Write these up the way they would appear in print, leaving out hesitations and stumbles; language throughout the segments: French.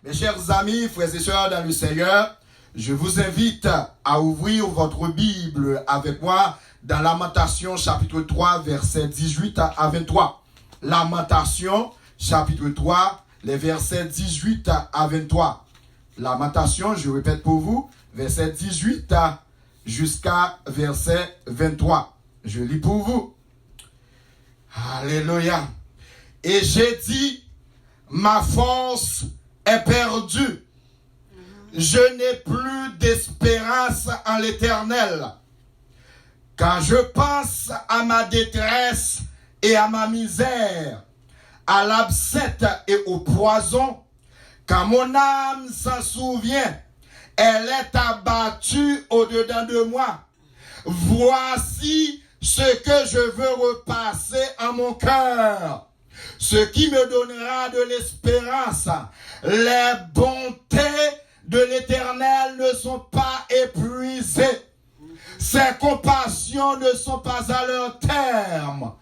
Mes chers amis, frères et sœurs dans le Seigneur, je vous invite à ouvrir votre Bible avec moi dans Lamentation chapitre 3, versets 18 à 23. Lamentation chapitre 3, les versets 18 à 23. Lamentation, je répète pour vous, verset 18 jusqu'à verset 23. Je lis pour vous. Alléluia. Et j'ai dit, ma force est perdue. Je n'ai plus d'espérance en l'Éternel. Quand je pense à ma détresse et à ma misère, à l'abcès et au poison, quand mon âme s'en souvient, elle est abattue au-dedans de moi. Voici ce que je veux repasser en mon cœur, ce qui me donnera de l'espérance. Les bontés de l'Éternel ne sont pas épuisées. Ses compassions ne sont pas à leur terme.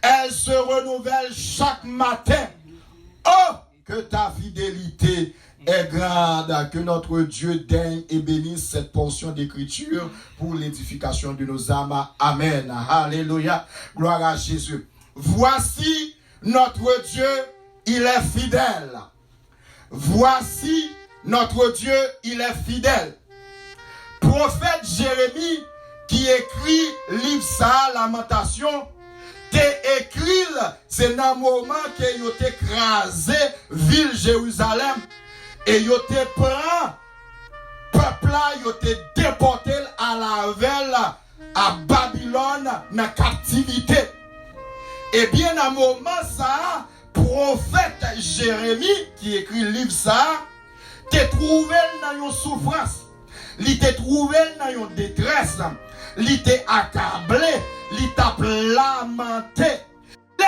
Elles se renouvellent chaque matin. Oh, que ta fidélité est grande. Que notre Dieu daigne et bénisse cette portion d'écriture pour l'édification de nos âmes. Amen. Alléluia. Gloire à Jésus. Voici notre Dieu, il est fidèle. Voici notre Dieu, il est fidèle. Prophète Jérémie qui écrit livre ça, Lamentation, t'es écrit, c'est dans le moment que il t'a écrasé ville Jérusalem et il t'a pris peuple là, il t'a déporté à la veille à Babylone dans captivité. Et bien dans le moment ça, prophète Jérémie qui écrit livre ça, t'es trouvé dans une souffrance, il t'est trouvé dans une détresse, il t'est accablé, il t'a lamenté. Là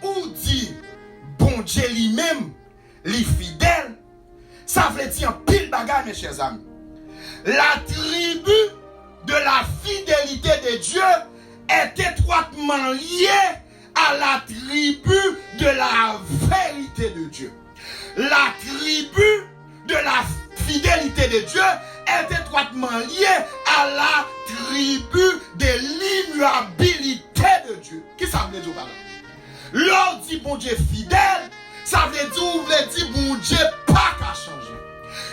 où dit bon Dieu lui-même, il fidèle, ça veut dire un pile bagarre mes chers amis. La tribu de la fidélité de Dieu est étroitement liée à la tribu de la vérité de Dieu. La tribu de la fidélité de Dieu est étroitement liée à la tribu de l'immuabilité de Dieu. Qui ça veut dire par là? L'on dit bon Dieu fidèle, ça veut dire bon Dieu pas qu'à changer.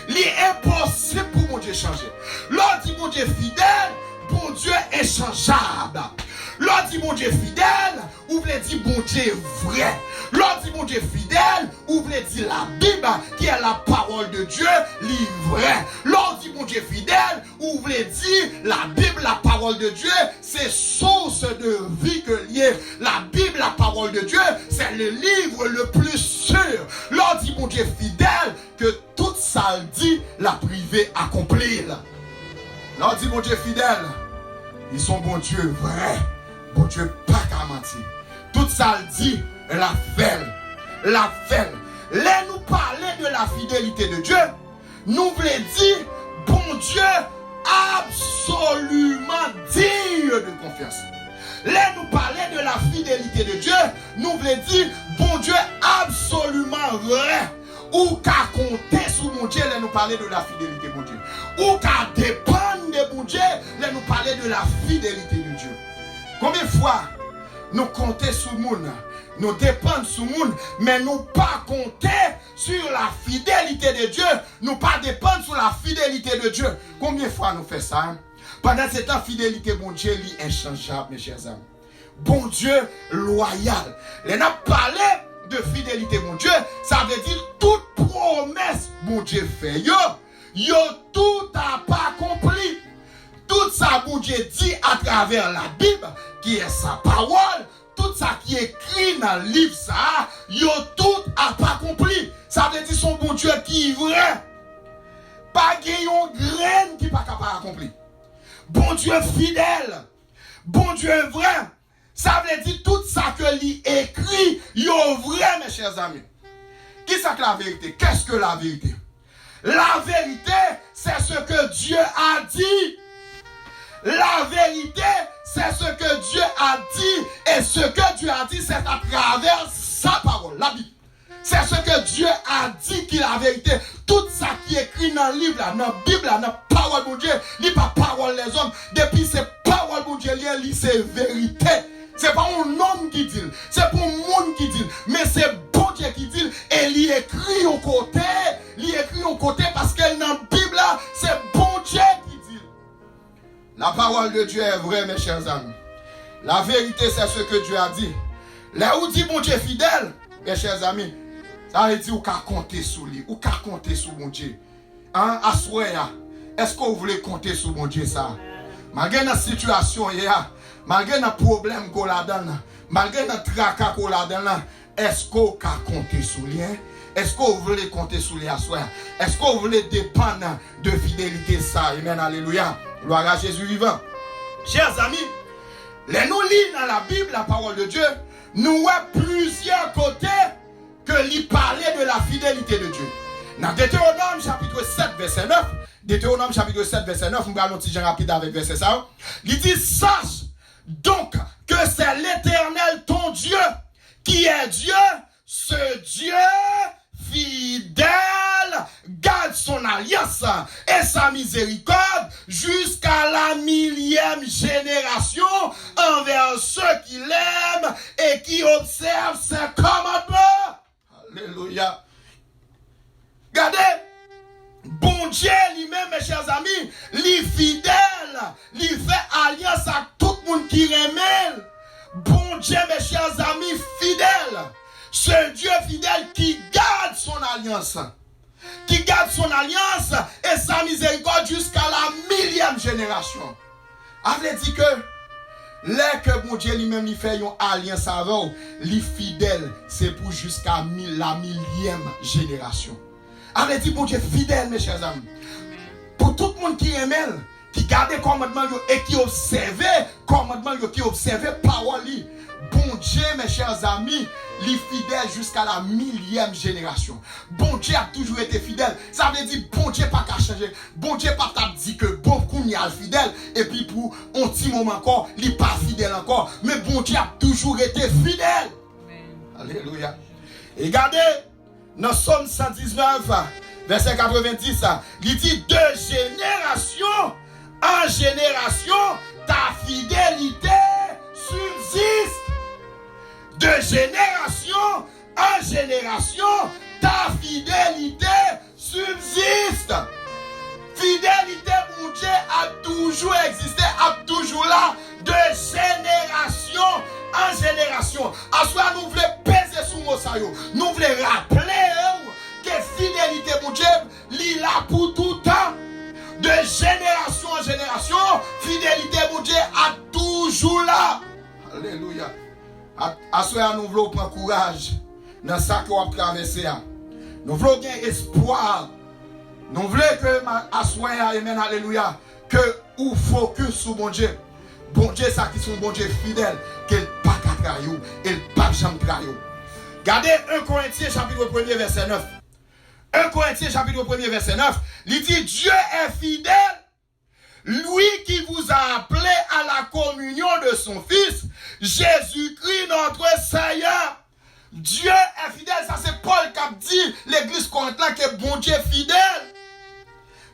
Il est impossible pour mon Dieu changer. L'on dit bon Dieu fidèle, bon Dieu inchangeable. L'on dit mon Dieu fidèle, ou voulez dire bon Dieu vrai. L'on dit mon Dieu fidèle, ou voulez dire la Bible qui est la parole de Dieu, vrai. L'on dit mon Dieu fidèle, ou voulez dire la Bible, la parole de Dieu, c'est source de vie que liée. La Bible, la parole de Dieu, c'est le livre le plus sûr. L'on dit mon Dieu fidèle, que toute ça dit la privée accomplir. L'on dit mon Dieu fidèle, ils sont bon Dieu vrai. Bon Dieu, pas qu'à mentir. Tout ça le dit, la fait. La fait. Là, nous parler de la fidélité de Dieu, nous voulons dire, bon Dieu, absolument digne de confiance. Là, nous parler de la fidélité de Dieu, nous voulons dire, bon Dieu, absolument vrai. Ou qu'à compter sur mon Dieu, là, nous parler de la fidélité de mon Dieu. Ou qu'à dépendre de mon Dieu, là, nous parler de la fidélité de Dieu. Combien de fois nous comptons sur le monde, nous dépendons sur le monde, mais nous pas compter sur la fidélité de Dieu, nous pas dépendre sur la fidélité de Dieu. Combien de fois nous faisons ça? Hein? Pendant cette fidélité, mon Dieu, il est inchangeable, mes chers amis. Bon Dieu loyal. Les n'a parlé de fidélité, mon Dieu, ça veut dire toute promesse, mon Dieu fait. Yo tout a pas accompli. Tout ça, bon Dieu dit à travers la Bible, qui est sa parole, tout ça qui est écrit dans le livre, ça, yo tout a pas accompli. Ça veut dire son bon Dieu qui est vrai. Pas une graine qui n'est pas capable d'accomplir. Bon Dieu fidèle, bon Dieu vrai. Ça veut dire tout ça que lui écrit, yo vrai, mes chers amis. Qui c'est que la vérité? Qu'est-ce que la vérité? La vérité, c'est ce que Dieu a dit. La vérité, c'est ce que Dieu a dit. Et ce que Dieu a dit, c'est à travers sa parole, la Bible. C'est ce que Dieu a dit qui est la vérité. Tout ça qui est écrit dans le livre, dans la Bible, dans la parole de Dieu, ce n'est pas parole des hommes. Depuis c'est parole de Dieu, c'est vérité. Ce n'est pas un homme qui dit, c'est pas un monde qui dit, mais c'est bon Dieu qui dit, et il écrit au côté, parce que dans la Bible, c'est bon Dieu qui dit. La parole de Dieu est vraie, mes chers amis. La vérité, c'est ce que Dieu a dit. Là où dit bon Dieu fidèle, mes chers amis, ça veut dire ou qu'à compter sur lui, ou qu'à compter sur mon Dieu. Hein, à soir, est-ce que vous voulez compter sur mon Dieu ça? Malgré la situation, malgré le problème qu'on a dans, malgré le tracas qu'on a dans, est-ce que vous qu'à compter sur lui? Est-ce que vous voulez compter sur lui à soir? Est-ce que vous voulez dépendre de fidélité ça? Amen, alléluia. Gloire à Jésus vivant. Chers amis, les nous lisons dans la Bible, la parole de Dieu, nous avons plusieurs côtés que lui parlait de la fidélité de Dieu. Dans Deutéronome chapitre 7 verset 9, Deutéronome chapitre 7 verset 9, nous allons un petit rapide avec verset ça. Il dit, sache donc que c'est l'Éternel ton Dieu qui est Dieu, ce Dieu fidèle garde son alliance et sa miséricorde jusqu'à la 1000e génération envers ceux qui l'aiment et qui observent ses commandements. Alléluia. Regardez, bon Dieu lui-même, mes chers amis, lui fidèle, lui fait alliance à tout le monde qui remet. Bon Dieu, mes chers amis, fidèle. Ce Dieu fidèle qui garde son alliance. Qui garde son alliance et sa miséricorde jusqu'à la 1000e génération. Avait dit que là que mon Dieu lui-même lui fait une alliance avec lui fidèle, c'est pour jusqu'à la 1000e génération. Avait dit mon Dieu fidèle, mes chers amis. Pour tout le monde qui aime, qui garde commandement et qui observe commandement, qui observe parole. Bon Dieu, mes chers amis, les fidèles jusqu'à la 1000e génération. Bon Dieu a toujours été fidèle. Ça veut dire bon Dieu pas qu'à changer. Bon Dieu pas t'a dit que bon coup y a le fidèle et puis pour un petit moment encore, il n'est pas fidèle encore. Mais bon Dieu a toujours été fidèle. Amen. Alléluia. Et regardez, dans Somme 119, verset 90, il dit de génération en génération, ta fidélité subsiste. De génération en génération, ta fidélité subsiste. Fidélité pour Dieu a toujours existé, a toujours là, de génération en génération. À soi, nous voulons peser sur nos saillots. Nous voulons rappeler que fidélité pour Dieu, il là pour tout temps. De génération en génération, fidélité pour Dieu a toujours là. Alléluia. À soi, nous voulons prendre courage dans ça qu'on va traverser. Nous voulons gagner espoir. Nous voulons que à soi, amen, alléluia, que ou focus sur mon Dieu. Bon Dieu, ça qui sont bon Dieu fidèle, qu'il pas qu'à trahir, il pas jamais trahir. Regardez 1 Corinthiens chapitre 1er verset 9. 1 Corinthiens chapitre 1er verset 9, il dit Dieu est fidèle, lui qui vous a appelé à la communion de son Fils, Jésus-Christ notre Seigneur. Dieu est fidèle, ça c'est Paul qui a dit l'église corinthienne que bon Dieu est fidèle.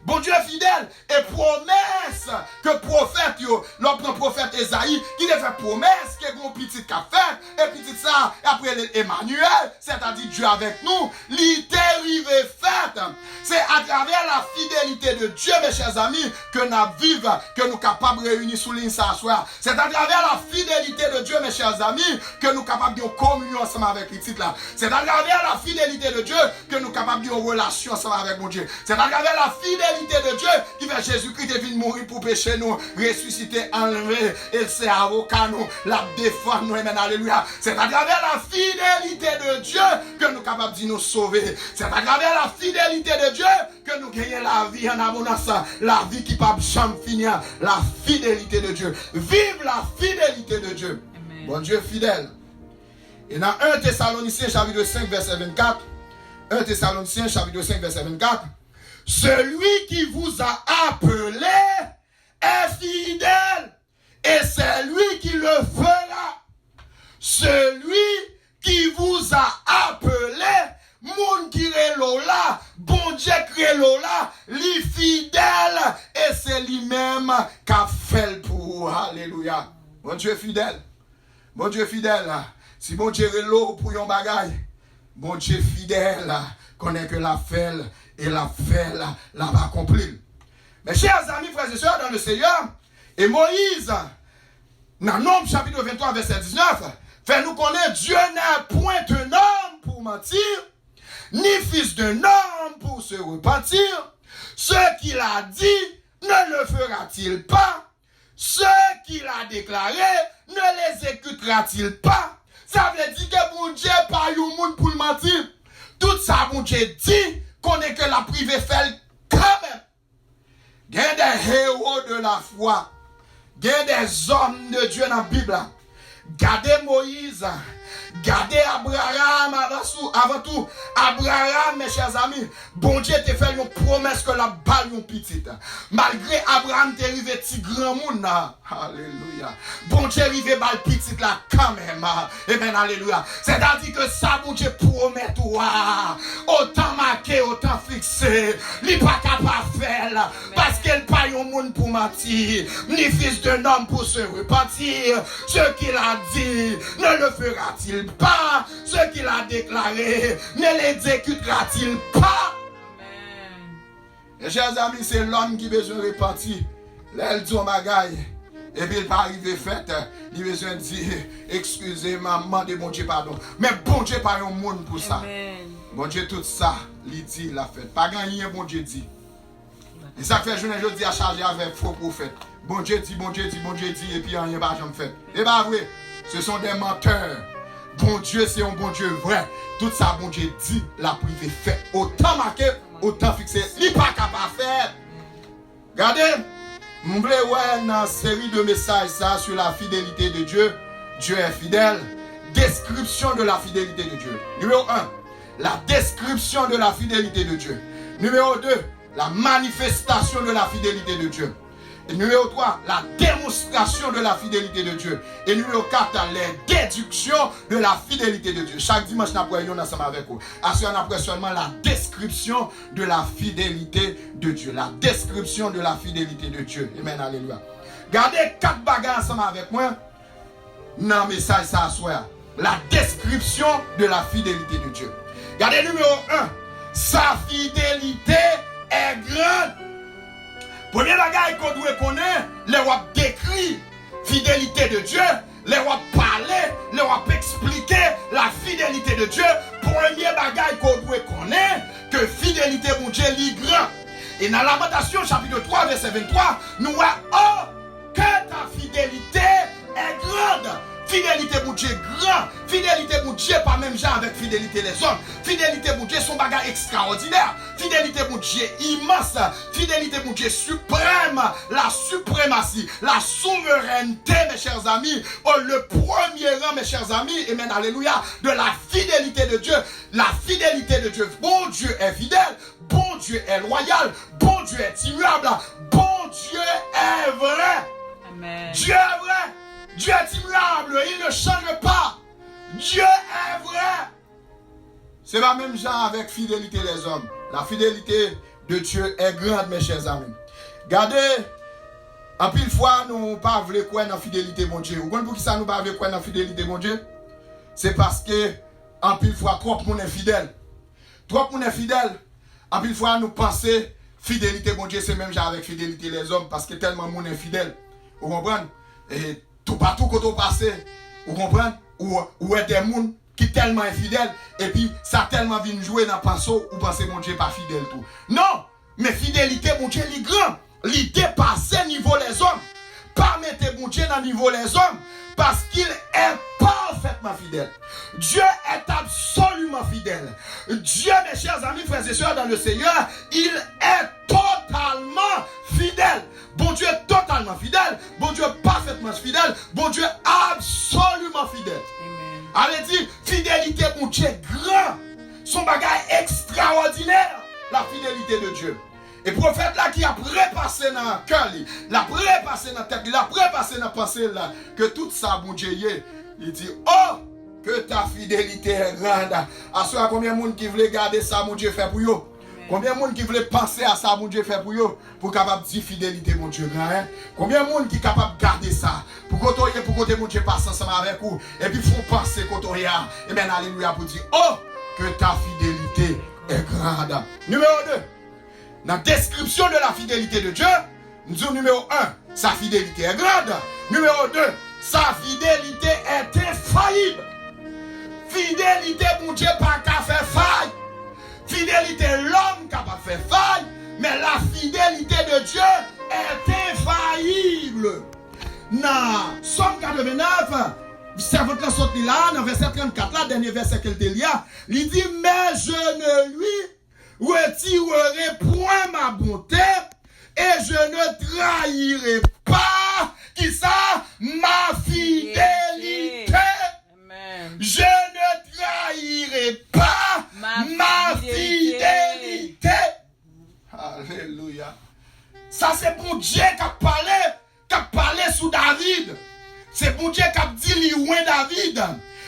Bon Dieu est fidèle et promesse que prophète, l'autre prophète Esaïe, qui a fait promesse que mon petit qu'a fait, et petit ça, et après Emmanuel, c'est-à-dire Dieu avec nous, l'itérive fait. C'est à travers la fidélité de Dieu, mes chers amis, que nous vivons, que nous sommes capables de réunir sous l'île ça soir. C'est à travers la fidélité de Dieu, mes chers amis, que nous sommes capables de communion ensemble avec les titres là. C'est à travers la fidélité de Dieu que nous sommes capables de relation ensemble avec mon Dieu. C'est à travers la fidélité de Dieu qui fait Jésus-Christ est venu mourir pour pécher nous, ressusciter, enlever, et c'est avocat nous, la défendre nous, amen, alléluia. C'est à travers la fidélité de Dieu que nous sommes capables de nous sauver. C'est à travers la fidélité de Dieu que nous gagnons la vie en abondance, la vie qui ne peut jamais finir, la fidélité de Dieu. Vive la fidélité de Dieu. Amen. Bon Dieu fidèle. Et dans 1 Thessaloniciens chapitre 5 verset 24, 1 Thessaloniciens chapitre 5 verset 24, celui qui vous a appelé est fidèle et c'est lui qui le fera. Celui qui vous a appelé moun qui relo là, bon Dieu relo là, li fidèle et c'est lui-même qui a fait pour. Alléluia. Bon Dieu fidèle. Bon Dieu fidèle. Si bon Dieu relo pour yon bagay, bon Dieu fidèle, connaît que la fait et la fait la va accomplir. Mes chers amis, frères et sœurs dans le Seigneur, et Moïse, dans Nombre chapitre 23, verset 19, fait nous connaître Dieu n'est point un homme pour mentir, ni fils d'un homme pour se repentir. Ce qu'il a dit, ne le fera-t-il pas? Ce qu'il a déclaré, ne l'exécutera-t-il pas? Ça veut dire que mon Dieu pas un monde pour mentir. Tout ça, mon Dieu dit qu'on est que la privée fait quand même. Il y a des héros de la foi. Il y a des hommes de Dieu dans la Bible. Gardez Moïse. Gardez Abraham avant tout. Abraham, mes chers amis, bon Dieu te fait une promesse que la balle une petite. Malgré Abraham te arrivé petit grand monde. Alléluia. Bon Dieu arrivé balle petite là quand même. Amen, alléluia. C'est-à-dire que ça, bon Dieu promet toi. Autant marqué, autant fixé. Il n'est pas capable de faire. Parce qu'il pas un monde pour mentir. Ni fils d'un homme pour se repentir. Ce qu'il a dit, ne le fera-t-il pas? Ce qu'il a déclaré, ne l'exécutera-t-il pas? Amen. Et chers amis, c'est l'homme qui a besoin de repentir. Là, il dit au bagaille. Et puis il pas arrivé fait. Il a besoin de dire, excusez-moi, demandez mon Dieu pardon. Mais bon Dieu pas un monde pour ça. Amen. Bon Dieu tout ça, il dit, il a fait. Pas gagné, bon Dieu dit. Et ça fait journée, je dis à charger avec faux prophètes. Bon Dieu dit, bon Dieu dit, bon Dieu dit, et puis rien pas jamais fait. Et pas vrai, ce sont des menteurs. Bon Dieu, c'est un bon Dieu vrai. Tout ça, bon Dieu dit, la privé fait. Autant marqué, autant fixé. Il n'est pas capable de faire. Regardez, je voulais voir une série de messages ça, sur la fidélité de Dieu. Dieu est fidèle. Description de la fidélité de Dieu. Numéro 1, la description de la fidélité de Dieu. Numéro 2, la manifestation de la fidélité de Dieu. Et numéro 3, la démonstration de la fidélité de Dieu. Et numéro 4, les déductions de la fidélité de Dieu. Chaque dimanche, nous apprenons ensemble avec vous. Ensuite, on apprend seulement la description de la fidélité de Dieu. La description de la fidélité de Dieu. Amen, alléluia. Gardez 4 bagages ensemble avec moi. Dans le message, ça soir. La description de la fidélité de Dieu. Gardez numéro 1. Sa fidélité est grande. Premier bagage qu'on doit connaître, les rois décrit fidélité de Dieu, les rois parler, les rois expliquer la fidélité de Dieu. Premier bagage qu'on doit connaître, que fidélité mon Dieu est grand. Et dans Lamentation chapitre 3 verset 23, nous voyons que ta fidélité est grande. Fidélité mon Dieu grand. Fidélité mon Dieu pas même genre avec fidélité les hommes. Fidélité mon Dieu son bagage extraordinaire. Fidélité mon Dieu immense. Fidélité mon Dieu suprême. La suprématie. La souveraineté mes chers amis. Oh, le premier rang mes chers amis. Amen alléluia. De la fidélité de Dieu. La fidélité de Dieu. Bon Dieu est fidèle. Bon Dieu est loyal. Bon Dieu est immuable. Bon Dieu est vrai. Amen. Dieu est vrai. Dieu est immuable, il ne change pas. Dieu est vrai. C'est la même genre avec fidélité des hommes. La fidélité de Dieu est grande, mes chers amis. Regardez, en pile fois, nous ne pas voulu quoi dans la fidélité de mon Dieu. Vous comprenez pour qui ça nous pas voulu quoi dans la fidélité de mon Dieu? C'est parce que, en pile fois, trop de monde est fidèle. Trop de monde est fidèle. En pile fois, nous pensons fidélité de mon Dieu, c'est même genre avec fidélité des hommes, parce que tellement de monde est fidèle. Vous comprenez? Et tout partout quand on passe, vous comprenez? Ou est des gens qui tellement infidèles, et puis ça tellement vient jouer dans le pinceau, ou pensez mon Dieu pas fidèle tout. Non, mais fidélité, mon Dieu, il est grand. Il dépasse niveau les hommes. Pas mettre mon Dieu dans le niveau les hommes, parce qu'il est parfaitement fidèle. Dieu est absolument fidèle. Dieu, mes chers amis, frères et sœurs dans le Seigneur, il est totalement fidèle. Bon Dieu est totalement fidèle. Bon Dieu est parfaitement fidèle. Bon Dieu est absolument fidèle. Amen. Allez dire, fidélité, mon Dieu est grand. Son bagage extraordinaire. La fidélité de Dieu. Et prophète là qui a prépassé dans le cœur, il a prépassé dans la tête, il a prépassé dans la pensée là, que tout ça, mon Dieu, il dit, oh, que ta fidélité est grande. À ce combien de monde qui voulait garder ça, mon Dieu fait pour eux? Combien de monde qui voulait penser à ça, mon Dieu fait pour eux? Pour capable dire fidélité, mon Dieu grand. Hein? Combien de monde qui est capable de garder ça? Pour côté mon Dieu passe ensemble avec vous. Et puis font penser côté là. Et bien alléluia pour dire, oh, que ta fidélité est grande. Numéro 2. Dans la description de la fidélité de Dieu, nous disons numéro 1, sa fidélité est grande. Numéro 2, sa fidélité est infaillible. Fidélité, mon Dieu, pas qu'à faire faille. Fidélité, l'homme capable de faire faille. Mais la fidélité de Dieu est infaillible. Dans Somme 89, c'est votre sortie là, dans verset 34, là, dernier verset qu'elle te lit, il dit, mais je ne lui retirerai point ma bonté et je ne trahirai pas, qui ça, ma fidélité. Amen. Je ne trahirai pas ma fidélité. Alléluia. Ça c'est bon Dieu qui a parlé sous David. C'est bon Dieu qui a dit loin David.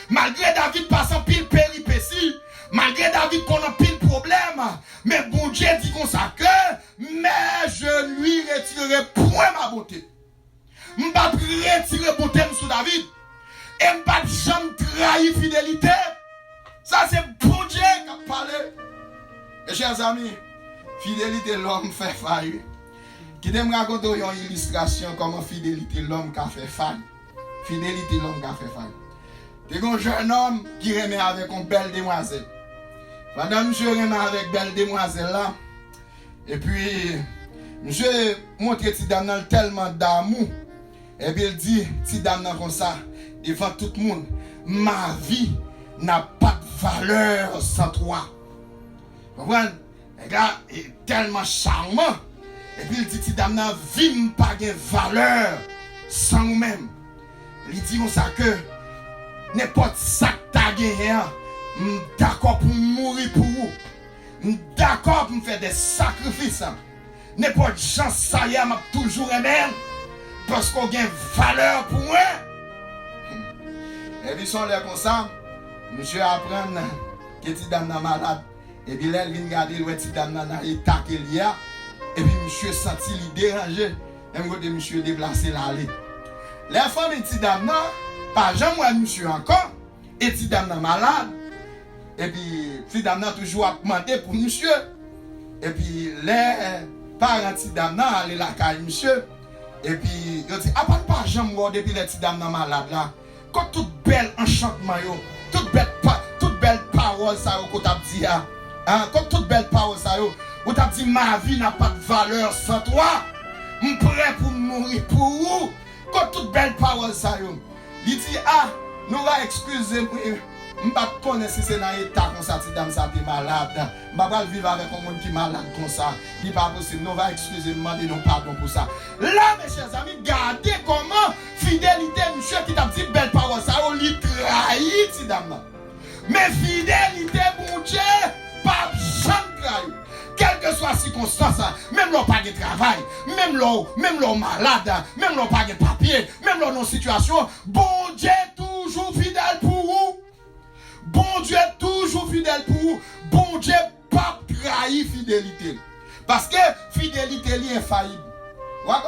Malgré David passant pile péripéties, malgré David qu'on a pile problème, mais bon Dieu dit comme ça que, mais je lui retirerai point ma beauté. Je ne vais pas retirer beauté sous David. Et je ne vais pas jamais trahir fidélité. Ça c'est bon Dieu qui a parlé. Mes chers amis, fidélité l'homme fait faille. Qui me raconter une illustration comment fidélité l'homme qui a fait faille. Fidélité l'homme qui a fait faille. C'est un jeune homme qui remet avec une belle demoiselle. Pendant monsieur remet avec belle demoiselle là, et puis monsieur montre petit dame tellement d'amour, et puis il dit petit dame comme ça devant tout le monde, ma vie n'a pas de valeur sans toi. Vous comprenez? Le gars est tellement charmant. Et puis il dit, si dame n'a vie pas de valeur sans nous-mêmes. Il dit comme ça que n'importe ça que tu as gagné, je suis d'accord pour mourir pour vous. Je suis d'accord pour faire des sacrifices. N'importe chance ça y est, m'a toujours aimé. Parce qu'on a une valeur pour moi. Et puis ils sont là comme ça. Monsieur apprend que si dame n'a malade. Et puis là, il vient regarder le petit dame dans l'état qu'il y a. Et puis monsieur senti lui déranger. Et monsieur déplacé l'aller. Les femmes et petit dame n'a pas jamais monsieur encore. Et petit dame n'a malade. Et puis petit dame n'a toujours demandé pour monsieur. Et puis les parents petit dame n'a allé la caille monsieur. Et puis il dit ah pas jamais depuis les petit dame n'a malade là. Quand toute belle enchantement yo, toute belle parole ça qu'on t'a dit quand toute belle parole ça yo, on t'a dit ma vie n'a pas de valeur sans toi. Je suis prêt pour mourir pour vous. Quand toute belle parole ça yo, il dit ah, nous va excuser moi. Je ne sais pas si c'est dans l'état comme ça, si dame ça est malade. Je ne vais pas vivre avec un monde qui est malade comme ça. Il n'est pas possible. Nous va excuser, demander nous pardon pour ça. Là, mes chers amis, regardez comment fidélité, monsieur qui t'a dit belle parole, ça, on lui trahit, si dame. Mais fidélité, mon Dieu, pas jamais trahi. Quelle que soit la circonstance, même l'on pas de travail, même l'on malade, même l'on pas de papier, même l'on en situation, bon Dieu toujours fidèle pour vous. Bon Dieu est toujours fidèle pour vous. Bon Dieu pas trahi fidélité. Parce que fidélité est infaillible. Vous voyez,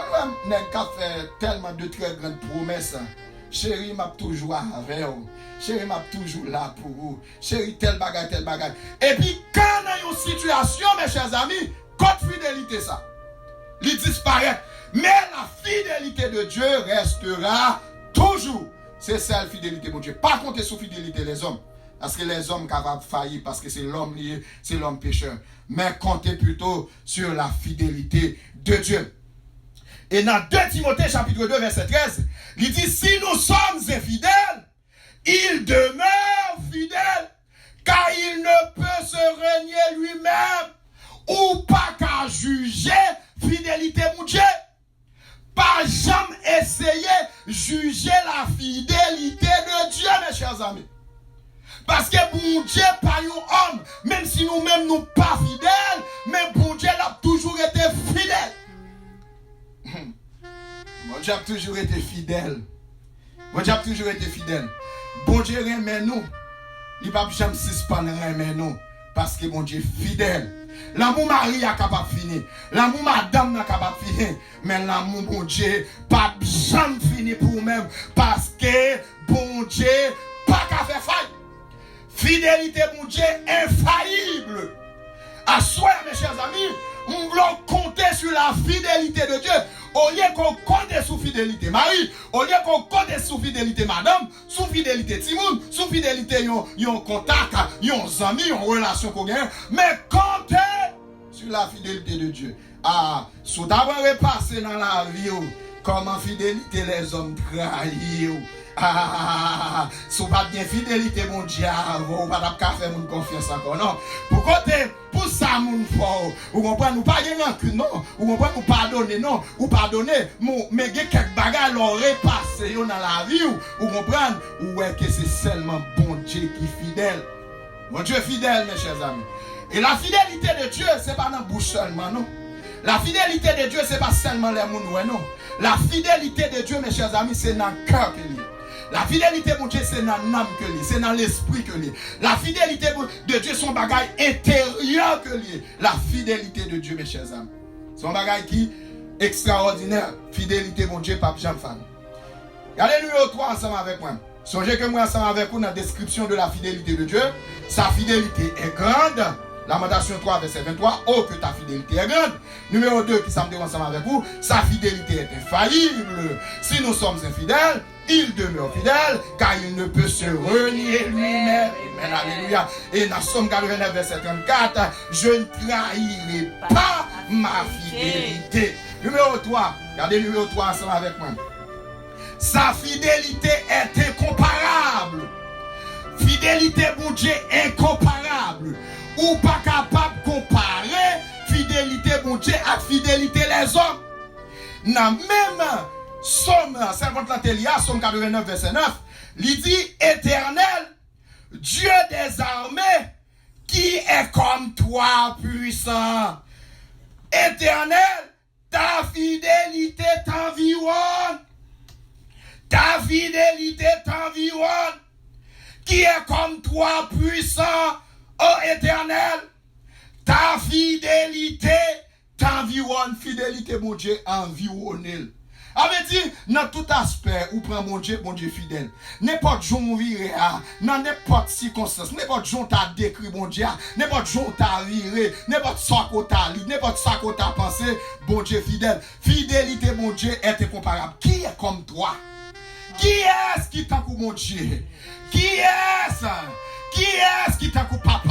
nous avons fait tellement de très grandes promesses. Chérie m'a toujours avec vous. Chérie m'a toujours là pour vous. Chérie tel bagage, tel bagage. Et puis quand on a une situation, mes chers amis, contre fidélité ça, il disparaît. Mais la fidélité de Dieu restera toujours. C'est ça la fidélité de Dieu. Pas compter sur fidélité des hommes. Parce que les hommes capables de faillir, parce que c'est l'homme lié, c'est l'homme pécheur. Mais comptez plutôt sur la fidélité de Dieu. Et dans 2 Timothée chapitre 2 verset 13, il dit si nous sommes infidèles, il demeure fidèle, car il ne peut se renier lui-même, ou pas qu'à juger fidélité mon Dieu. Pas jamais essayer juger la fidélité de Dieu, mes chers amis. Parce que bon Dieu pas un homme, même si nous-mêmes nous pas fidèles, mais bon Dieu a toujours été fidèle. Bon Dieu a toujours été fidèle. Bon Dieu a toujours été fidèle. Bon Dieu remet nous. Il va jamais suspendre remet nous. Parce que bon Dieu est fidèle. L'amour Marie est capable de finir. L'amour madame n'est capable de finir. Mais l'amour bon Dieu pas jamais fini pour nous-mêmes. Parce que bon Dieu pas qu'à faire faille. Fidélité bon Dieu infaillible. À soi, mes chers amis, nous voulons compter sur la fidélité de Dieu. Au lieu qu'on compte sur fidélité Marie, au lieu qu'on compte sur fidélité madame, sur fidélité Timoun, sur fidélité yon contact, yon ami, yon relation qu'on gagne, mais comptez sur la fidélité de Dieu. Ah, si d'abord repassé dans la vie, comment fidélité les hommes trahissent. Ah, si vous pas bien fidélité mon Dieu, vous pas faire mon confiance encore non. Pour ça mon fort, vous comprenez nous pas gagner rancune non, vous comprenez nous pardonner non, ou pardonner mais quelques bagages l'aurait passé dans la vie, vous comprenez ouais que c'est seulement bon Dieu qui est fidèle. Mon Dieu est fidèle mes chers amis. Et la fidélité de Dieu c'est pas dans la bouche seulement non. La fidélité de Dieu c'est pas seulement les mots non. La fidélité de Dieu mes chers amis c'est dans le cœur que lui. La fidélité mon Dieu c'est dans l'âme que lui, c'est dans l'esprit que lui. La fidélité de Dieu son bagage intérieur que lui. La fidélité de Dieu mes chers amis. Son bagage qui extraordinaire. Fidélité mon Dieu pas jamais fan. Regardez numéro 3 ensemble avec moi. Songez que moi ensemble avec vous dans la description de la fidélité de Dieu. Sa fidélité est grande. Lamentation 3 verset 23. Oh que ta fidélité est grande. Numéro 2 qui s'en ensemble avec vous. Sa fidélité est infaillible. Si nous sommes infidèles, il demeure fidèle car il ne peut se renier lui-même. Amen, alléluia. Et dans Somme 89 verset 34, je ne trahirai pas ma fidélité. Numéro 3, regardez numéro 3 ensemble avec moi. Sa fidélité est incomparable. Fidélité mon Dieu incomparable. Ou pas capable de comparer fidélité mon Dieu à fidélité les hommes. Dans même Somme 50 Elia, Somme 89 verset 9, il dit éternel, Dieu des armées, qui est comme toi puissant. Éternel, ta fidélité t'environne. Ta fidélité t'environne. Qui est comme toi puissant, ô Éternel. Ta fidélité t'environne. Fidélité, mon Dieu, environne. Avait dit, dans tout aspect, où prend mon Dieu fidèle. N'importe jour on vire, dans n'importe circonstance, n'importe jour t'as décrit mon Dieu, n'importe jour t'as viré, n'importe ça qu'on t'a lu, n'importe ça qu'on t'a pensé, bon Dieu fidèle. Fidélité, mon Dieu, est incomparable. Qui est comme toi? Qui est-ce qui t'a comme mon Dieu? Qui est-ce? Qui est-ce qui t'a comme papa?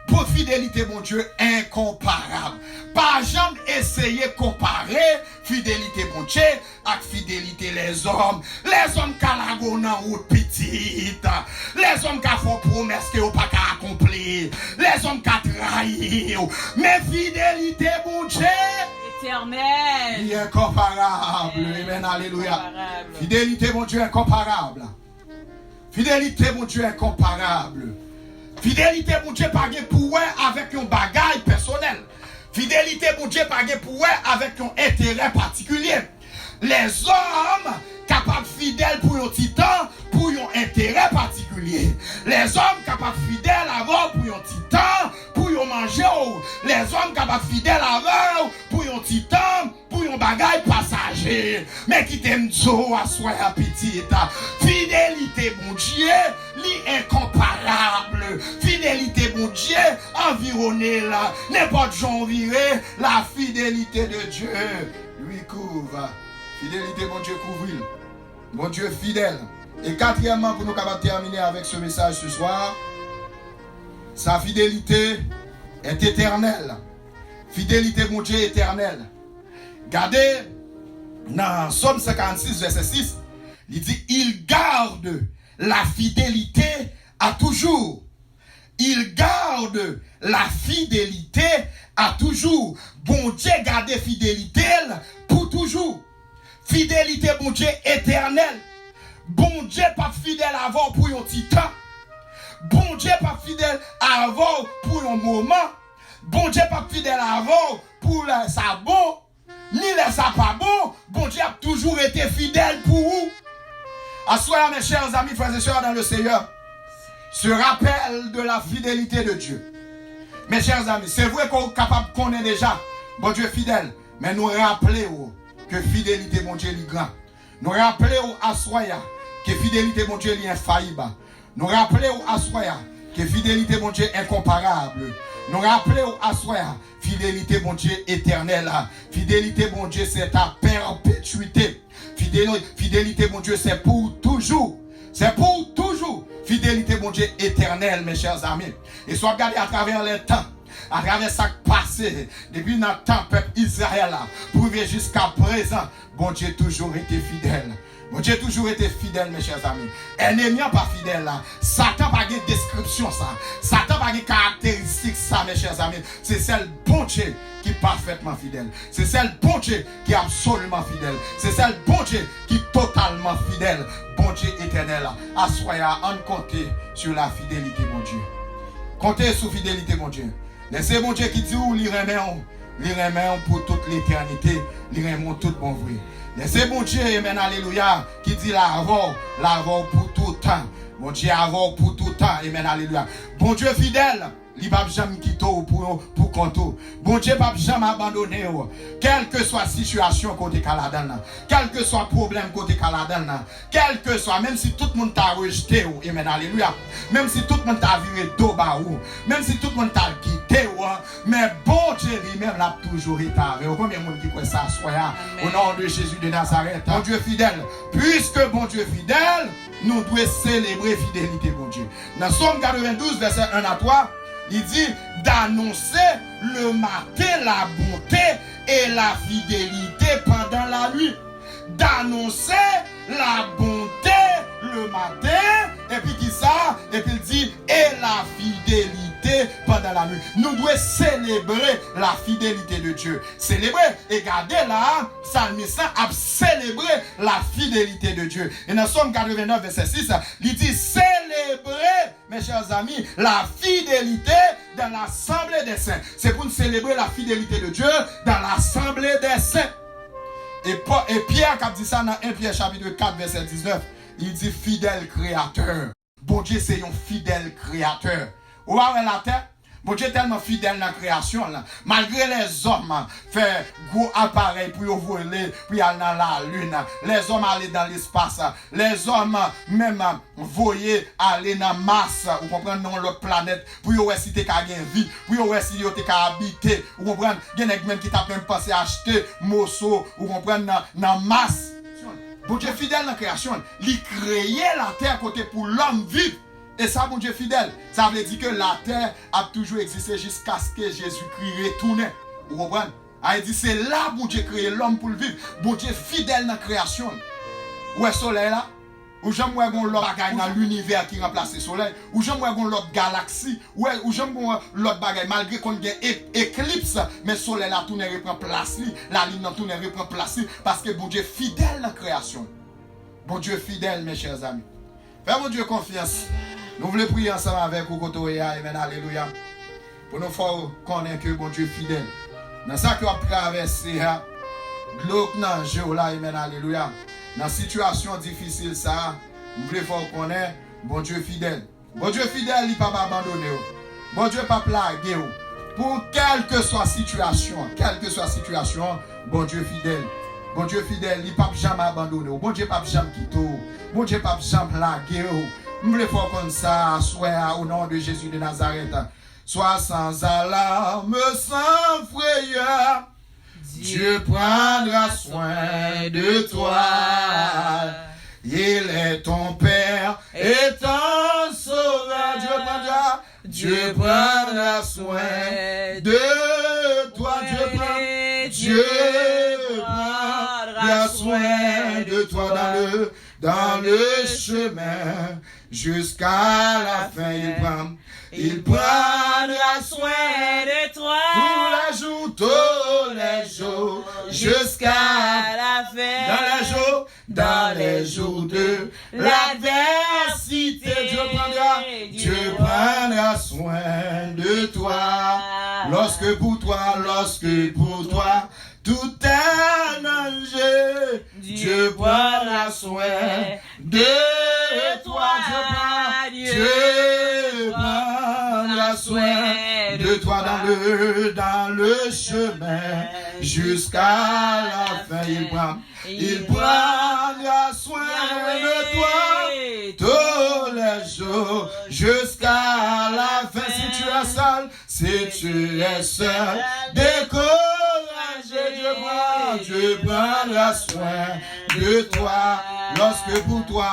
Pour fidélité, mon Dieu, incomparable. Pas jamais essayer de comparer fidélité, mon Dieu, avec fidélité les hommes. Les hommes qui ont la route petite. Les hommes qui font promesses qu'ils n'ont pas accomplir. Les hommes qui trahissent. Mais fidélité, mon Dieu, éternel. Il est incomparable. Amen, alléluia. Fidélité, mon Dieu, incomparable. Fidélité, mon Dieu, incomparable. Fidélité, mon Dieu, pas de pouvoir avec un bagage personnel. Fidélité, mon Dieu, pas de pouvoir avec un intérêt particulier. Les hommes capables fidèles pour un titan, pour un intérêt particulier. Les hommes capables fidèles avant pour un titan, pour un manger. Les hommes capables fidèles avant pour un titan, pour un bagage passager. Mais qui t'aime Dieu à soi petite. Fidélité, mon Dieu, incomparable. Fidélité, mon Dieu, environné là. N'importe gens viré, la fidélité de Dieu lui couvre. Fidélité, mon Dieu, couvre. Mon Dieu fidèle. Et quatrièmement, pour nous capables de terminer avec ce message ce soir, sa fidélité est éternelle. Fidélité, mon Dieu, éternelle. Regardez, dans Somme 56, verset 6, il dit, il garde la fidélité à toujours. Il garde la fidélité à toujours. Bon Dieu garde fidélité pour toujours. Fidélité, bon Dieu, éternelle. Bon Dieu, pas fidèle avant pour un titan. Bon Dieu, pas fidèle avant pour un moment. Bon Dieu, pas fidèle avant pour les sabots. Ni les sabots. Bon Dieu a toujours été fidèle pour vous. À soi, mes chers amis, frères et sœurs dans le Seigneur, se rappelle de la fidélité de Dieu. Mes chers amis, c'est vrai qu'on est capable de connaître déjà, bon Dieu fidèle, mais nous rappelons que fidélité, mon Dieu, est grand. Nous rappelons à soi que fidélité, mon Dieu, est infaillible. Nous rappelons à soi que fidélité, mon Dieu, est incomparable. Nous rappelons à soi fidélité, mon Dieu, éternelle. Fidélité, mon Dieu, c'est ta perpétuité. Fidélité, mon Dieu, c'est pour toujours. C'est pour toujours. Fidélité, mon Dieu, éternelle, mes chers amis. Et soit regardé à travers les temps, à travers ça passé, depuis notre temps, peuple Israël, pour jusqu'à présent, bon Dieu toujours été fidèle. Bon Dieu toujours été fidèle, mes chers amis. Ennemi pas fidèle là. Satan pas de description ça. Satan pas de caractéristiques ça, mes chers amis. C'est celle bon Dieu qui est parfaitement fidèle. C'est celle bon Dieu qui est absolument fidèle. C'est celle bon Dieu qui est totalement fidèle. Bon Dieu éternel. Assoya, on compte sur la fidélité, mon Dieu. Comptez sur fidélité, mon Dieu. Laissez mon Dieu qui dit où il remet pour toute l'éternité. Il remet tout bon vrai. Laissez mon Dieu, amen, alléluia, qui dit l'avant pour tout temps. Mon Dieu, avant pour tout temps, amen, alléluia. Bon Dieu fidèle, il va jamais quitter pour compter. Bon Dieu va jamais abandonner. Quelle que soit la situation côté Caladan, quel que soit le problème côté Caladan, quel que soit, même si tout le monde t'a rejeté, amen, alléluia. Même si tout le monde t'a viré d'oba, même si tout le monde t'a quitté, mais bon Dieu lui-même l'a toujours été avec. Combien de monde qui croit ça, soya, au nom de Jésus de Nazareth, bon Dieu fidèle. Puisque bon Dieu fidèle, nous devons célébrer fidélité, bon Dieu. Dans Somme 92, verset 1 à 3, il dit d'annoncer le matin la bonté et la fidélité pendant la nuit. D'annoncer la bonté le matin, et puis qui ça? Et puis il dit, et la fidélité pendant la nuit. Nous devons célébrer la fidélité de Dieu. Célébrer, et regardez là, Psalmiste a célébré la fidélité de Dieu. Et dans Somme 89, verset 6, il dit, célébrer, mes chers amis, la fidélité dans l'assemblée des saints. C'est pour nous célébrer la fidélité de Dieu dans l'assemblée des saints. Et Pierre qui a dit ça dans 1 Pierre chapitre 4 verset 19, il dit fidèle créateur. Bon Dieu c'est un fidèle créateur. Ou avez la terre? Bon Dieu est tellement fidèle dans la création là. Malgré les hommes faire gros appareil pour voler, pour aller dans la lune, les hommes aller dans l'espace, les hommes même voyer aller dans Mars, ou comprendre dans l'autre planète, pour voir si tu as vie, pour voir si tu as habité, ou comprendre, il y a même qui t'a même pensé acheter morceau, ou comprendre dans Mars. Bon Dieu fidèle dans la création, il créé la terre côté pour l'homme vivre. Et ça, bon Dieu fidèle, ça veut dire que la terre a toujours existé jusqu'à ce que Jésus-Christ retourne. Vous comprenez? Il dit c'est là bon Dieu créé l'homme pour le vivre. Bon Dieu fidèle dans la création. Où est le soleil là? Ou j'aime voir l'autre bagaille dans l'univers qui remplace le soleil. Ou j'aime voir l'autre galaxie. Ou j'aime voir l'autre bagaille malgré qu'on ait éclipse. Mais le soleil là tourne reprend place. La lune tourne reprend place. Parce que bon Dieu fidèle dans la création. Bon Dieu fidèle mes chers amis. Fais mon Dieu confiance. Nous voulons prier ensemble avec vous, amen, alléluia. Pour nous faire connaître que bon Dieu fidèle. Dans ça que vous avez traversé, de l'eau dans le jeu, amen, alléluia. Dans la situation difficile, ça, nous voulons faire connaître bon Dieu fidèle. Bon Dieu fidèle, il ne va pas abandonner. Bon Dieu ne va pas plaguer. Pour quelle que soit la situation, bon Dieu fidèle. Bon Dieu fidèle, il ne va jamais abandonner. Bon Dieu ne va jamais quitter. Bon Dieu ne va jamais plaguer. Nous voulons faire comme ça, soit au nom de Jésus de Nazareth. Sois sans alarme, sans frayeur. Dieu prendra soin de toi. Il est ton Père et ton Sauveur. Dieu prendra soin de toi. Dieu prendra soin de toi dans le chemin jusqu'à la fin. Il prendra soin de toi tous les jours jusqu'à la fin. Dans les jours de l'adversité, Dieu prendra soin de toi. Lorsque pour toi tout est danger, Dieu prendra soin de toi, Dieu prendra soin de toi dans le chemin jusqu'à la fin. Il prendra soin de toi tous les jours jusqu'à la fin. Si tu es seul, si tu es seul, découragé, Dieu prendra soin de toi lorsque pour toi